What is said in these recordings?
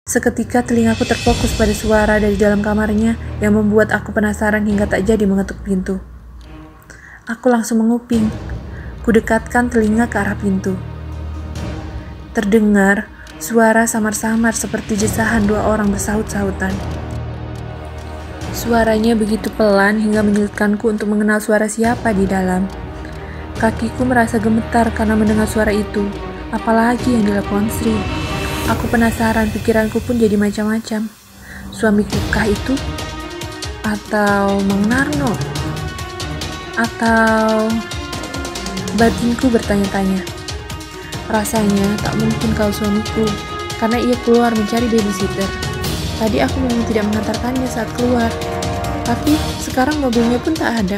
Seketika telingaku terfokus pada suara dari dalam kamarnya yang membuat aku penasaran hingga tak jadi mengetuk pintu. Aku langsung menguping. Kudekatkan telinga ke arah pintu. Terdengar suara samar-samar seperti desahan dua orang bersahut-sahutan. Suaranya begitu pelan hingga menyulitkanku untuk mengenal suara siapa di dalam. Kakiku merasa gemetar karena mendengar suara itu, apalagi yang dilakukan Sri. Aku penasaran, pikiranku pun jadi macam-macam. Suamikukah itu? Atau Mang Narno? Atau... Batinku bertanya-tanya. Rasanya tak mungkin kau suamiku, karena ia keluar mencari babysitter. Tadi aku memang tidak mengantarkannya saat keluar, tapi sekarang mobilnya pun tak ada.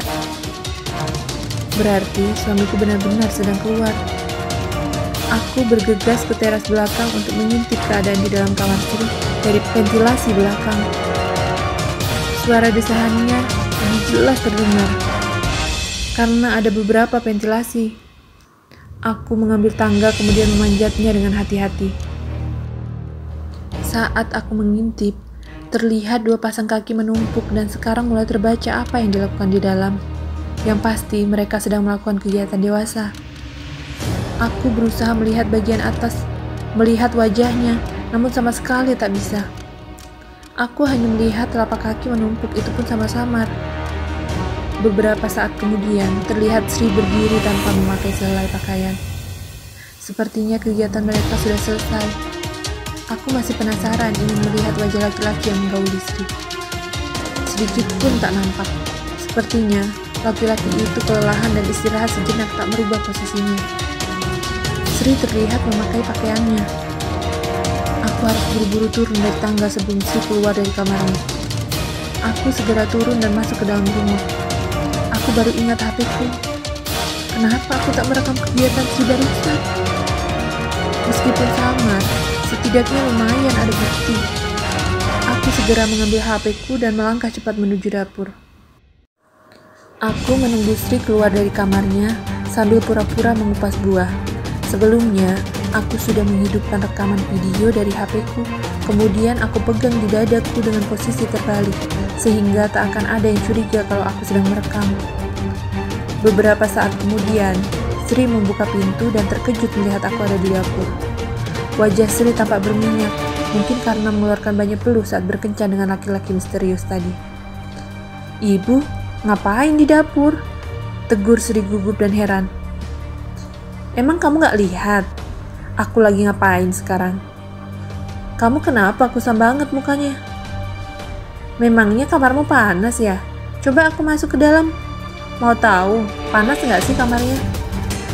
Berarti suamiku benar-benar sedang keluar. Aku bergegas ke teras belakang untuk mengintip keadaan di dalam kamar Sri dari ventilasi belakang. Suara desahannya lebih jelas terdengar karena ada beberapa ventilasi. Aku mengambil tangga kemudian memanjatnya dengan hati-hati. Saat aku mengintip, terlihat dua pasang kaki menumpuk dan sekarang mulai terbaca apa yang dilakukan di dalam. Yang pasti mereka sedang melakukan kegiatan dewasa. Aku berusaha melihat bagian atas, melihat wajahnya, namun sama sekali tak bisa. Aku hanya melihat telapak kaki menumpuk, itu pun samar-samar. Beberapa saat kemudian, terlihat Sri berdiri tanpa memakai sehelai pakaian. Sepertinya kegiatan mereka sudah selesai. Aku masih penasaran ingin melihat wajah laki-laki yang menggauli Sri. Sedikit pun tak nampak. Sepertinya laki-laki itu kelelahan dan istirahat sejenak tak merubah posisinya. Sri terlihat memakai pakaiannya. Aku harus buru-buru turun dari tangga sebelum Sri keluar dari kamarnya. Aku segera turun dan masuk ke dalam rumah. Aku baru ingat HP-ku. Kenapa aku tak merekam kegiatan Sri barusan? Meskipun samar, setidaknya lumayan ada bukti. Aku segera mengambil HP-ku dan melangkah cepat menuju dapur. Aku menunggu Sri keluar dari kamarnya sambil pura-pura mengupas buah. Sebelumnya, aku sudah menghidupkan rekaman video dari HP-ku. Kemudian aku pegang di dadaku dengan posisi terbalik, sehingga tak akan ada yang curiga kalau aku sedang merekam. Beberapa saat kemudian, Sri membuka pintu dan terkejut melihat aku ada di dapur. Wajah Sri tampak berminyak, mungkin karena mengeluarkan banyak peluh saat berkencan dengan laki-laki misterius tadi. "Ibu, ngapain di dapur?" tegur Sri gugup dan heran. "Emang kamu gak lihat? Aku lagi ngapain sekarang? Kamu kenapa kusam banget mukanya? Memangnya kamarmu panas ya? Coba aku masuk ke dalam. Mau tahu, panas nggak sih kamarnya?"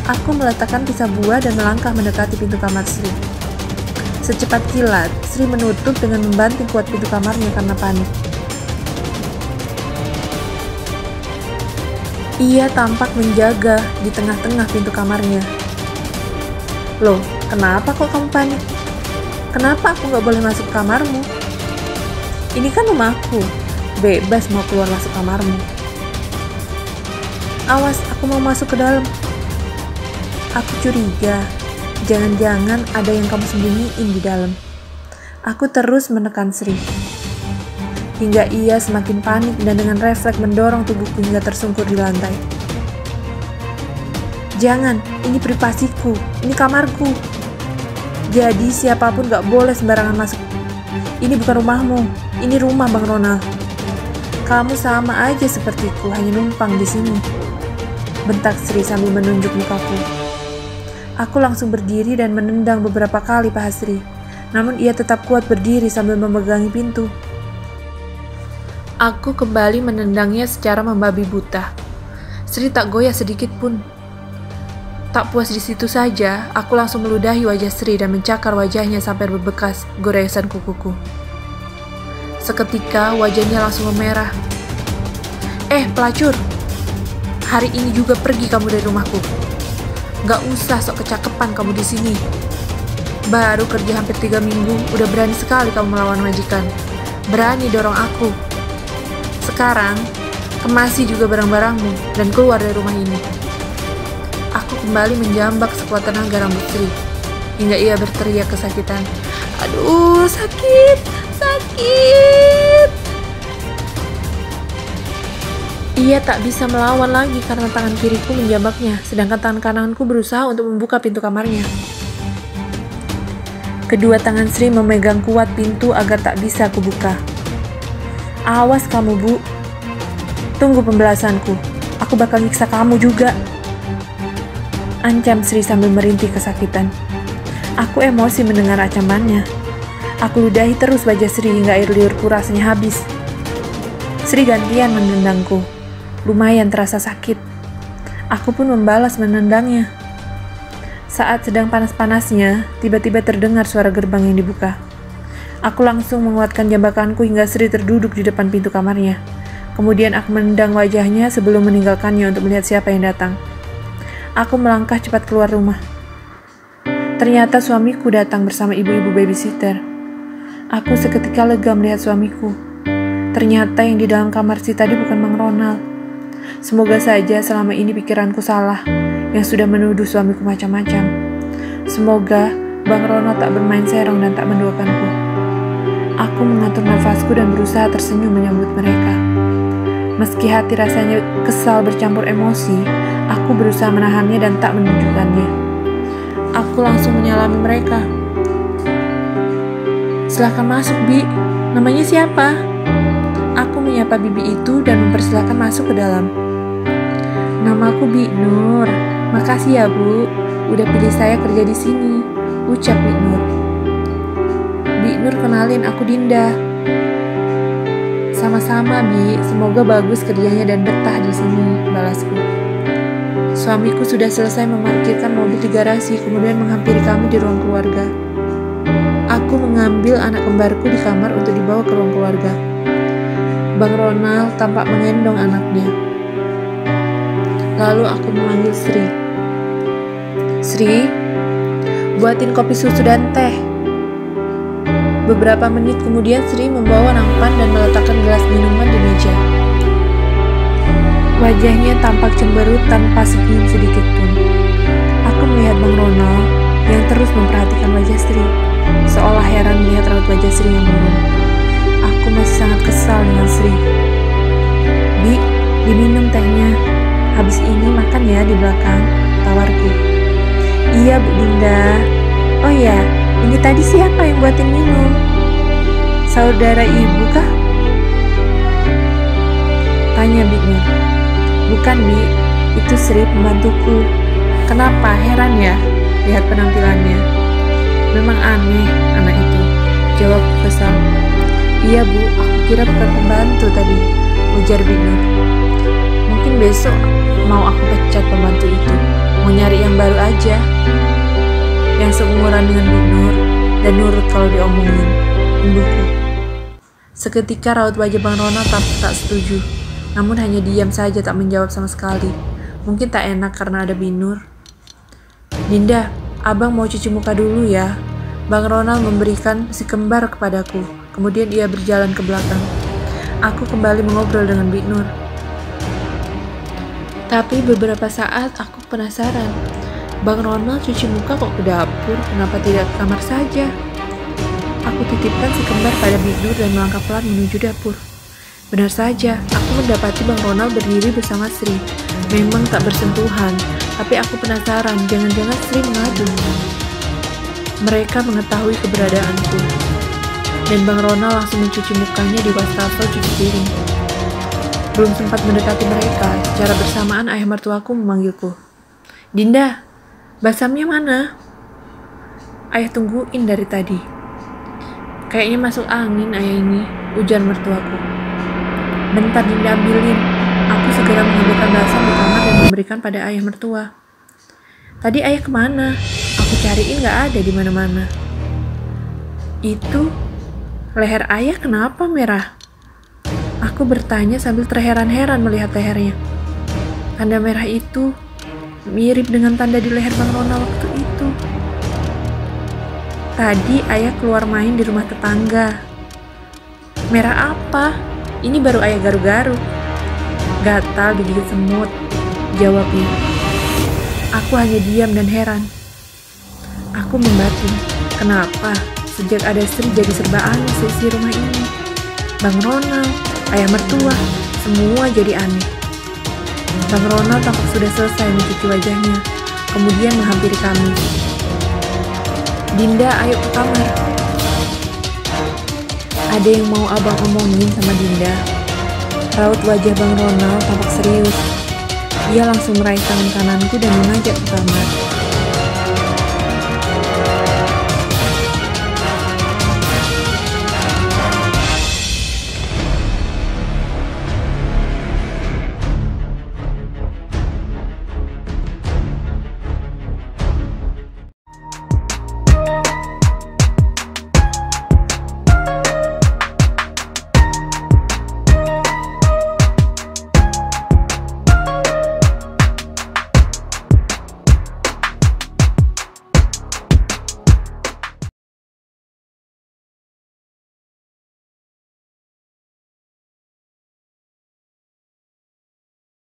Aku meletakkan pisau buah dan melangkah mendekati pintu kamar Sri. Secepat kilat, Sri menutup dengan membanting kuat pintu kamarnya karena panik. Ia tampak menjaga di tengah-tengah pintu kamarnya. "Loh, kenapa kok kamu panik? Kenapa aku nggak boleh masuk kamarmu? Ini kan rumahku, bebas mau keluar masuk kamarmu." "Awas, aku mau masuk ke dalam." Aku curiga, jangan-jangan ada yang kamu sembunyiin di dalam. Aku terus menekan Sri, hingga ia semakin panik dan dengan refleks mendorong tubuhku hingga tersungkur di lantai. "Jangan, ini privasiku, ini kamarku. Jadi siapapun gak boleh sembarangan masuk. Ini bukan rumahmu, ini rumah Bang Ronald. Kamu sama aja sepertiku, hanya numpang di sini," bentak Sri sambil menunjuk mukaku. Aku langsung berdiri dan menendang beberapa kali paha Sri, namun ia tetap kuat berdiri sambil memegangi pintu. Aku kembali menendangnya secara membabi buta. Sri tak goyah sedikit pun. Tak puas di situ saja, aku langsung meludahi wajah Sri dan mencakar wajahnya sampai berbekas goresan kukuku. Seketika wajahnya langsung memerah. Pelacur! Hari ini juga pergi kamu dari rumahku. Gak usah sok kecakepan kamu di sini. Baru kerja hampir 3 minggu, udah berani sekali kamu melawan majikan. Berani dorong aku. Sekarang, kemasi juga barang-barangmu dan keluar dari rumah ini. Aku kembali menjambak sekuat tenaga rambut Sri, hingga ia berteriak kesakitan. "Aduh, sakit, sakit!" Ia tak bisa melawan lagi karena tangan kiriku menjambaknya, sedangkan tangan kananku berusaha untuk membuka pintu kamarnya. Kedua tangan Sri memegang kuat pintu agar tak bisa kubuka. "Awas kamu, Bu. Tunggu pembalasanku. Aku bakal nyiksa kamu juga," ancam Sri sambil merintih kesakitan. Aku emosi mendengar ancamannya. Aku ludahi terus wajah Sri hingga air liurku rasanya habis. Sri gantian menendangku. Lumayan terasa sakit. Aku pun membalas menendangnya. Saat sedang panas-panasnya, tiba-tiba terdengar suara gerbang yang dibuka. Aku langsung menguatkan jambakanku hingga Sri terduduk di depan pintu kamarnya. Kemudian aku menendang wajahnya sebelum meninggalkannya untuk melihat siapa yang datang. Aku melangkah cepat keluar rumah. Ternyata suamiku datang bersama ibu-ibu babysitter. Aku seketika lega melihat suamiku. Ternyata yang di dalam kamar Sri tadi bukan Bang Ronald. Semoga saja selama ini pikiranku salah, yang sudah menuduh suamiku macam-macam. Semoga Bang Ronald tak bermain serong dan tak menduakanku. Aku mengatur nafasku dan berusaha tersenyum menyambut mereka. Meski hati rasanya kesal bercampur emosi, aku berusaha menahannya dan tak menunjukkannya. Aku langsung menyalami mereka. "Silahkan masuk, Bi. Namanya siapa?" Aku menyapa bibi itu dan mempersilahkan masuk ke dalam. "Namaku Bi Nur. Makasih ya, Bu. Udah pilih saya kerja di sini," ucap Bi Nur. "Bi Nur, kenalin, aku Dinda." "Sama-sama, Bi. Semoga bagus kerjanya dan betah di sini," balasku. "Suamiku sudah selesai memarkirkan mobil di garasi, kemudian menghampiri kami di ruang keluarga." Aku mengambil anak kembarku di kamar untuk dibawa ke ruang keluarga. Bang Ronald tampak mengendong anaknya. Lalu aku memanggil Sri. Sri, buatin kopi susu dan teh. Beberapa menit kemudian Sri membawa nampan dan meletakkan gelas minuman di meja. Wajahnya tampak cemberut tanpa senyum sedikit pun. Aku melihat Bang Ronald yang terus memperhatikan wajah Sri, seolah heran melihat raut wajah Sri yang murung. Aku masih sangat kesal dengan Sri. Bi, diminum tehnya. Habis ini makan ya di belakang, tawarku. Iya Bu Dinda. Oh ya, ini tadi siapa yang buatin minum? Saudara ibu kah? Tanya Big Nur. Bukan Bi, itu Sri pembantuku. Kenapa? Heran ya lihat penampilannya. Memang aneh anak itu, jawabku kesal. Iya Bu, aku kira bukan pembantu tadi, ujar Big Nur. Mungkin besok mau aku pecat pembantu itu, mau nyari yang baru aja, yang seumuran dengan Big Nur dan nurut kalau diomongin, umbuhku. Seketika raut wajah Bang Ronald tak setuju, namun hanya diam saja tak menjawab sama sekali. Mungkin tak enak karena ada Big Nur. Dinda, abang mau cuci muka dulu ya. Bang Ronald memberikan si kembar kepadaku, kemudian ia berjalan ke belakang. Aku kembali mengobrol dengan Big Nur. Tapi beberapa saat aku penasaran, Bang Ronald cuci muka kok ke dapur, kenapa tidak ke kamar saja? Aku titipkan si kembar pada Big Nur dan melangkah pelan menuju dapur. Benar saja, aku mendapati Bang Ronald berdiri bersama Sri. Memang tak bersentuhan, tapi aku penasaran, jangan-jangan Sri mengadu. Mereka mengetahui keberadaanku, dan Bang Ronald langsung mencuci mukanya di wastafel cuci piring. Belum sempat mendekati mereka, secara bersamaan ayah mertuaku memanggilku. Dinda, basamnya mana? Ayah tungguin dari tadi. Kayaknya masuk angin ayah ini, ujar mertuaku. Bentar Dinda ambilin. Aku segera mengambilkan basam di kamar dan memberikan pada ayah mertua. Tadi ayah kemana? Aku cariin gak ada di mana-mana. Itu leher ayah kenapa merah? Aku bertanya sambil terheran-heran melihat lehernya. Tanda merah itu mirip dengan tanda di leher Bang Ronald waktu itu. Tadi ayah keluar main di rumah tetangga. Merah apa? Ini baru ayah garu-garu. Gatal digigit semut, jawabnya. Aku hanya diam dan heran. Aku membatin, kenapa sejak ada Sri jadi serba aneh sisi rumah ini. Bang Ronald, ayah mertua, semua jadi aneh. Bang Ronald tampak sudah selesai mencuci wajahnya, kemudian menghampiri kami. Dinda, ayo ke kamar. Ada yang mau abang omongin sama Dinda. Raut wajah Bang Ronald tampak serius. Ia langsung meraih tangan kananku dan mengajak ke kamar.